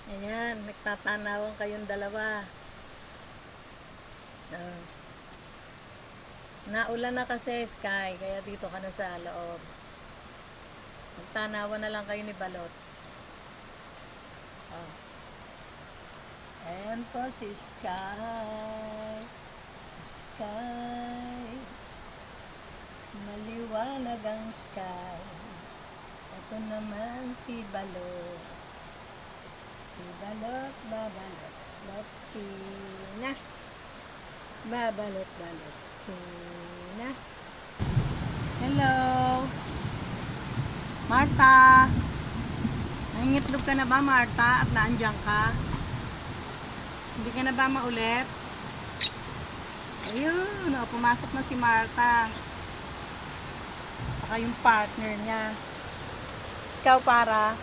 Ayan, nagtatanawan kayong dalawa. Oh. Naulan na kasi, Sky, kaya dito ka na sa loob. Magtanawan na lang kayo ni Balot. Oh. Ayan po si Sky. Sky. Maliwanag ang sky. Ito naman si Balot. Si Balot, babalot, balot, China. Babalot, balot, China. Hello. Marta. Nangingitlog ka na ba, Marta? At naandyan ka? Hindi ka na ba maulit? Ayun, pumasok na si Marta. Saka yung partner niya. Ikaw para